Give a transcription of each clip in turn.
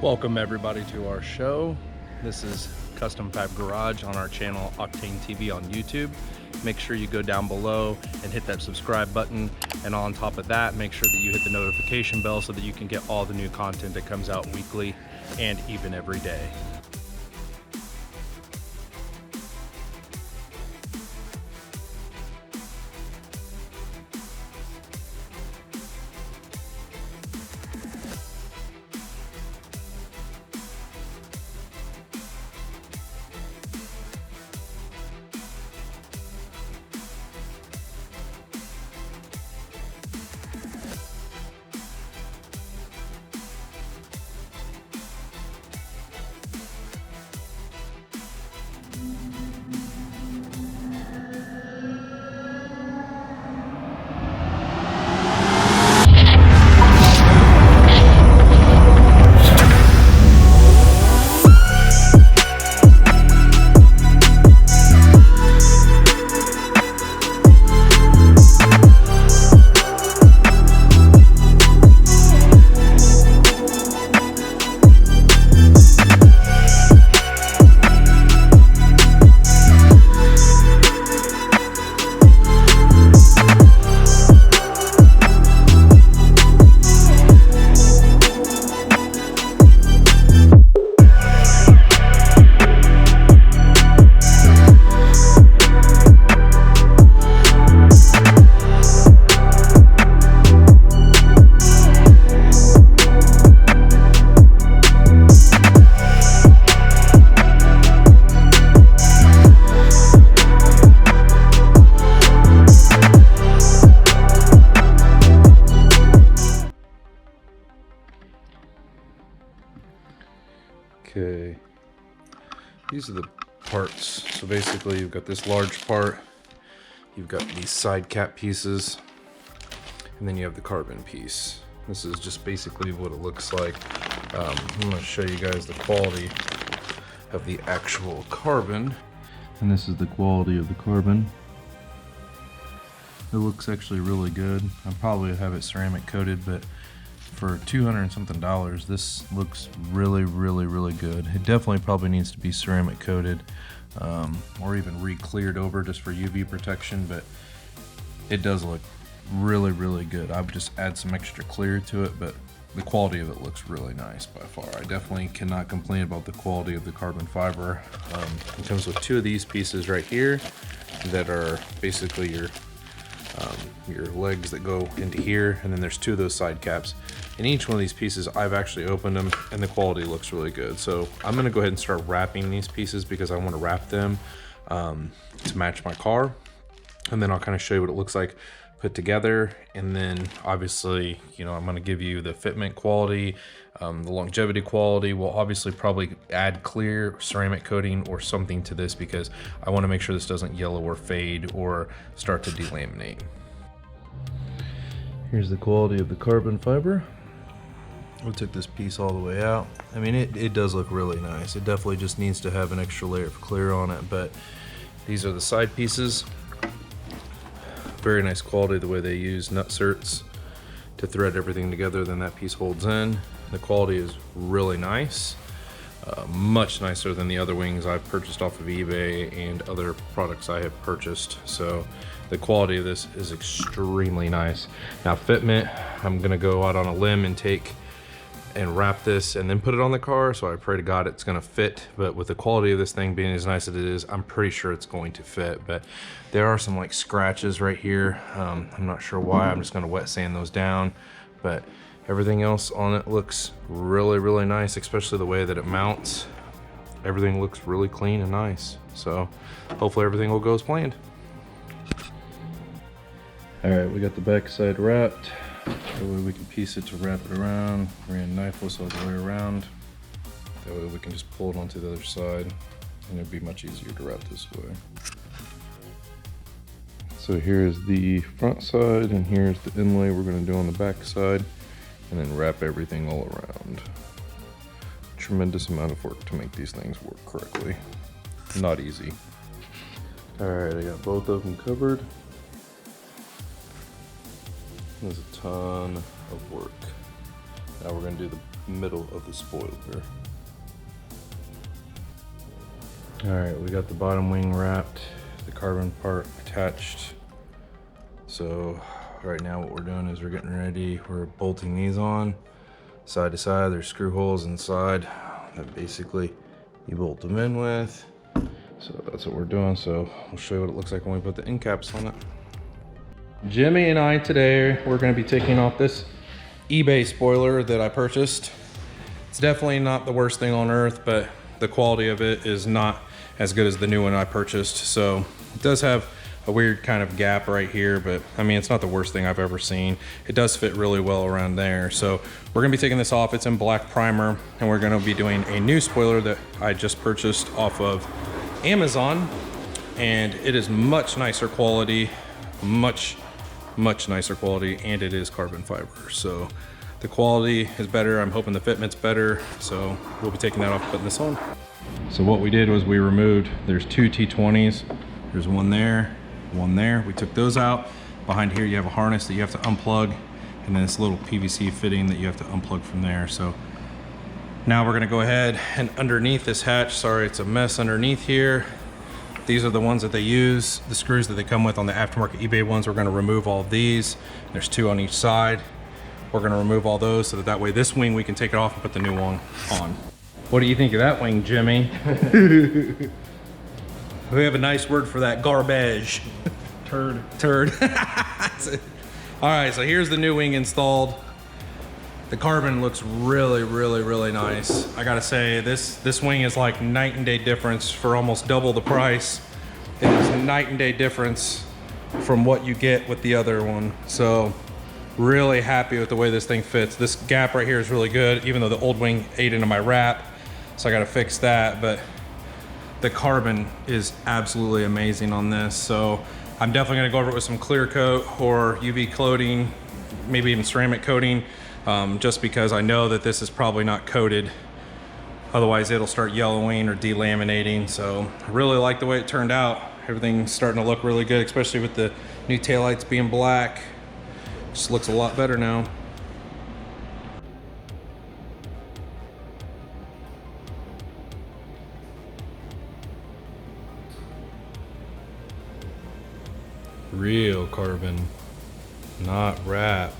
Welcome everybody to our show. This is Custom Fab Garage on our channel Octane TV on YouTube. Make sure you go down below and hit that subscribe button, and on top of that, make sure that you hit the notification bell so that you can get all the new content that comes out weekly and even every day. Okay, these are the parts. So basically you've got this large part, you've got these side cap pieces, and then you have the carbon piece. This is just basically what it looks like. I'm going to show you guys the quality of the actual carbon. And this is the quality of the carbon. It looks actually really good. I'll probably have it ceramic coated, but for $200 and something, this looks really good. It definitely probably needs to be ceramic coated, or even re-cleared over just for UV protection, but it does look really good. I would just add some extra clear to it, but the quality of it looks really nice by far. I definitely cannot complain about the quality of the carbon fiber. It comes with two of these pieces right here that are basically your legs that go into here, and then there's two of those side caps. And each one of these pieces, I've actually opened them, and the quality looks really good. So I'm gonna go ahead and start wrapping these pieces because I want to wrap them to match my car, and then I'll kind of show you what it looks like put together. And then obviously, you know, I'm going to give you the fitment quality, the longevity quality. We'll obviously probably add clear ceramic coating or something to this because I want to make sure this doesn't yellow or fade or start to delaminate. Here's the quality of the carbon fiber. We took this piece all the way out. I mean, it does look really nice. It definitely just needs to have an extra layer of clear on it, but these are the side pieces. Very nice quality, the way they use NUSTARTs to thread everything together, then that piece holds in. The quality is really nice, much nicer than the other wings I've purchased off of eBay and other products I have purchased. So the quality of this is extremely nice. Now fitment, I'm gonna go out on a limb and take and wrap this and then put it on the car, so I pray to God it's gonna fit. But with the quality of this thing being as nice as it is, I'm pretty sure it's going to fit. But there are some like scratches right here. I'm not sure why. I'm just gonna wet sand those down, but everything else on it looks really nice, especially the way that it mounts. Everything looks really clean and nice, so hopefully everything will go as planned. All right, we got the back side wrapped. That way we can piece it to wrap it around. Ran knifeless all the way around. That way we can just pull it onto the other side, and it'd be much easier to wrap this way. So here's the front side, and here's the inlay we're gonna do on the back side, and then wrap everything all around. Tremendous amount of work to make these things work correctly. Not easy. All right, I got both of them covered. There's a ton of work. Now we're gonna do the middle of the spoiler. All right, we got the bottom wing wrapped, the carbon part attached. So right now what we're doing is we're getting ready. We're bolting these on side to side. There's screw holes inside that basically you bolt them in with. So that's what we're doing. So we'll show you what it looks like when we put the end caps on it. Jimmy and I today, we're gonna be taking off this eBay spoiler that I purchased. It's definitely not the worst thing on earth, but the quality of it is not as good as the new one I purchased. So it does have a weird kind of gap right here, but I mean, it's not the worst thing I've ever seen. It does fit really well around there. So we're gonna be taking this off. It's in black primer, and we're gonna be doing a new spoiler that I just purchased off of Amazon, and it is much nicer quality, much nicer quality, and it is carbon fiber. So the quality is better. I'm hoping the fitment's better. So we'll be taking that off, putting this on. So what we did was we removed, there's two T20s. There's one there, one there. We took those out. Behind here you have a harness that you have to unplug, and then this little PVC fitting that you have to unplug from there. So now we're gonna go ahead and underneath this hatch, sorry it's a mess underneath here, these are the ones that they use, the screws that they come with on the aftermarket eBay ones. We're gonna remove all of these. There's two on each side. We're gonna remove all those so that way this wing we can take it off and put the new one on. What do you think of that wing, Jimmy? We have a nice word for that, garbage. Turd. Turd. All right, so here's the new wing installed. The carbon looks really nice. I gotta say, this wing is like night and day difference for almost double the price. It is night and day difference from what you get with the other one. So really happy with the way this thing fits. This gap right here is really good, even though the old wing ate into my wrap. So I gotta fix that, but the carbon is absolutely amazing on this. So I'm definitely gonna go over it with some clear coat or UV coating, maybe even ceramic coating, just because I know that this is probably not coated. Otherwise it'll start yellowing or delaminating. So I really like the way it turned out. Everything's starting to look really good, especially with the new taillights being black. Just looks a lot better now. Real carbon, not wrap.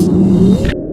guys.